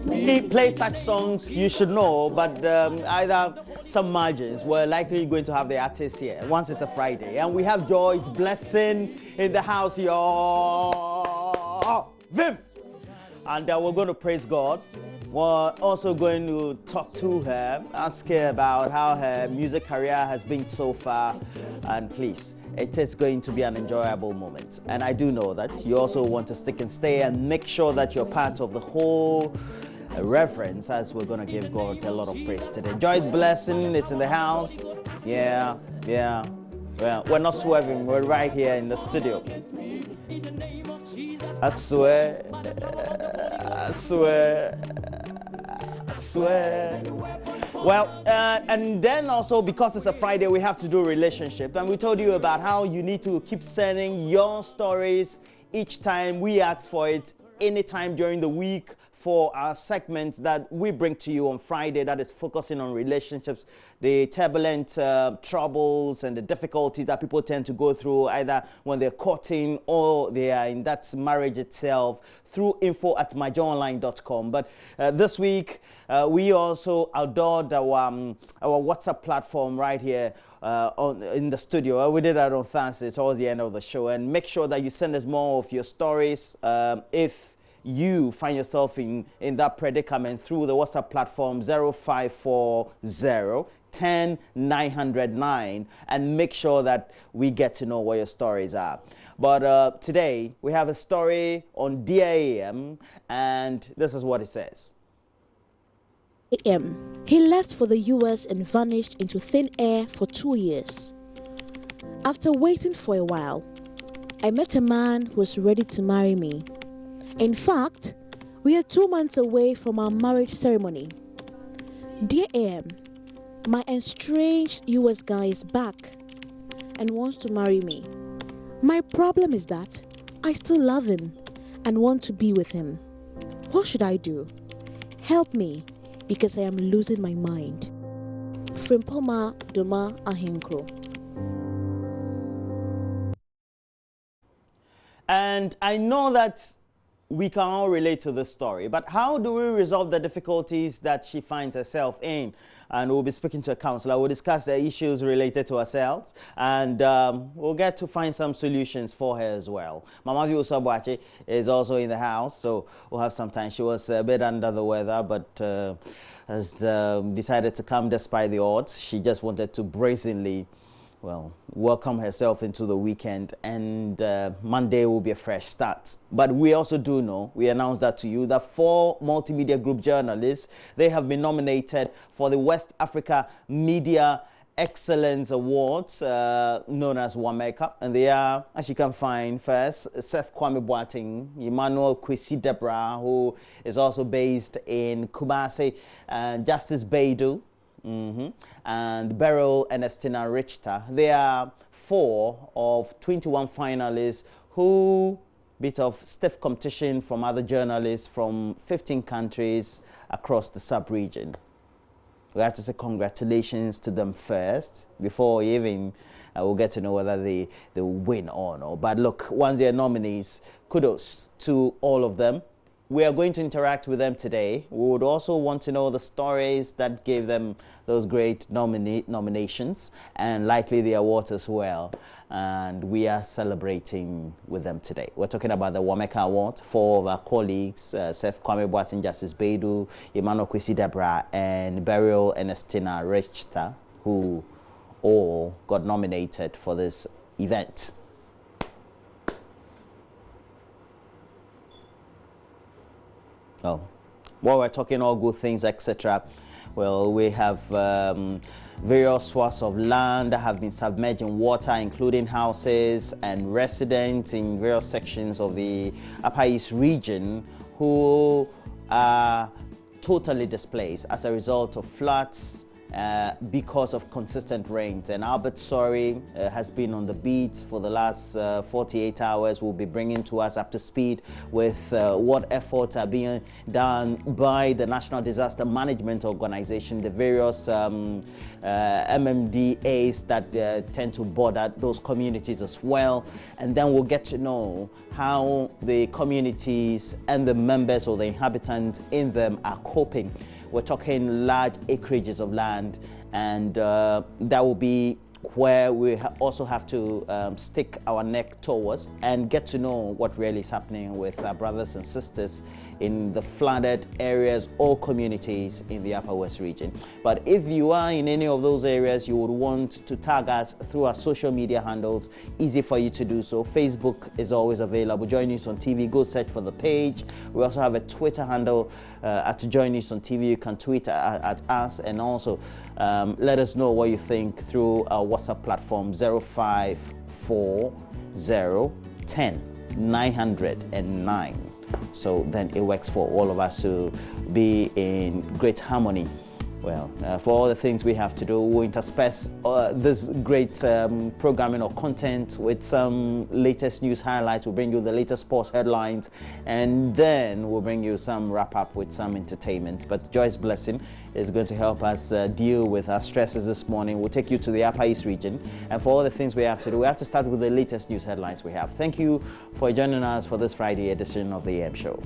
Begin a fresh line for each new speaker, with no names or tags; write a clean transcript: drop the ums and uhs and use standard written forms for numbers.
we play such songs, you should know, but either some margins. We're likely going to have the artists here once it's a Friday. And we have Joy's Blessing in the house, y'all. Vim! And we're going to praise God. We're also going to talk to her, ask her about how her music career has been so far. And please, it is going to be an enjoyable moment. And I do know that you also want to stick and stay and make sure that you're part of the whole reverence as we're going to give God a lot of praise today. Joy's Blessing is in the house. Yeah. Well, we're not swerving. We're right here in the studio. I swear. Well, and then also because it's a Friday, we have to do relationship. And we told you about how you need to keep sending your stories each time we ask for it, anytime during the week, for our segment that we bring to you on Friday that is focusing on relationships, the turbulent troubles and the difficulties that people tend to go through either when they're courting or they are in that marriage itself, through info@myjoyonline.com. But this week, we also adored our WhatsApp platform right here in the studio. We did that on Thursday towards the end of the show. And make sure that you send us more of your stories if you find yourself in that predicament through the WhatsApp platform 0540 10 909, and make sure that we get to know what your stories are. But today we have a story on Dear AM, and this is what it says.
AM. He left for the US and vanished into thin air for 2 years. After waiting for a while, I met a man who was ready to marry me. In fact, we are 2 months away from our marriage ceremony. Dear AM, my estranged US guy is back and wants to marry me. My problem is that I still love him and want to be with him. What should I do? Help me, because I am losing my mind. Frimpoma Doma Ahinkro.
And I know that we can all relate to this story, but how do we resolve the difficulties that she finds herself in? And we'll be speaking to a counselor. We'll discuss the issues related to ourselves, and we'll get to find some solutions for her as well. Mama Vio Sabwache is also in the house, so we'll have some time. She was a bit under the weather, but has decided to come despite the odds. She just wanted to brazenly, well, welcome herself into the weekend, and Monday will be a fresh start. But we also do know, we announced that to you, that 4 multimedia group journalists, they have been nominated for the West Africa Media Excellence Awards, known as WAMECA. And they are, as you can find, first, Seth Kwame Boateng, Emmanuel Kwesi Debra, who is also based in Kumasi, and Justice Baidu, and Beryl Ernestina Richter. They are 4 of 21 finalists who bit of stiff competition from other journalists from 15 countries across the sub-region. We have to say congratulations to them first before even we'll get to know whether they will win or not. But look, once they're nominees, kudos to all of them. We are going to interact with them today. We would also want to know the stories that gave them those great nominations, and likely the awards as well. And we are celebrating with them today. We're talking about the WAMECA Award. 4 of our colleagues, Seth Kwame Boateng, Justice Baidu, Emmanuel Kwesi Debra, and Beryl Ernestina Richter, who all got nominated for this event. Oh, while we're talking all good things, etc., well, we have various swaths of land that have been submerged in water, including houses and residents in various sections of the Upper East region who are totally displaced as a result of floods because of consistent rains. And Albert Sorry has been on the beat for the last 48 hours. Will be bringing to us up to speed with what efforts are being done by the National Disaster Management Organization, the various MMDAs that tend to border those communities as well. And then we'll get to know how the communities and the members or the inhabitants in them are coping. We're talking large acreages of land, and that will be where we also have to stick our neck towards and get to know what really is happening with our brothers and sisters in the flooded areas or communities in the Upper West region. But if you are in any of those areas, you would want to tag us through our social media handles. Easy for you to do so. Facebook is always available. Joy News on TV. Go search for the page. We also have a Twitter handle at Joy News on TV. You can tweet at us, and also let us know what you think through our WhatsApp platform 054010 So then it works for all of us to be in great harmony. Well, for all the things we have to do, we'll intersperse this great programming or content with some latest news highlights. We'll bring you the latest sports headlines, and then we'll bring you some wrap-up with some entertainment. But Joy's blessing is going to help us deal with our stresses this morning. We'll take you to the Upper East region, and for all the things we have to do, we have to start with the latest news headlines we have. Thank you for joining us for this Friday edition of the AM Show.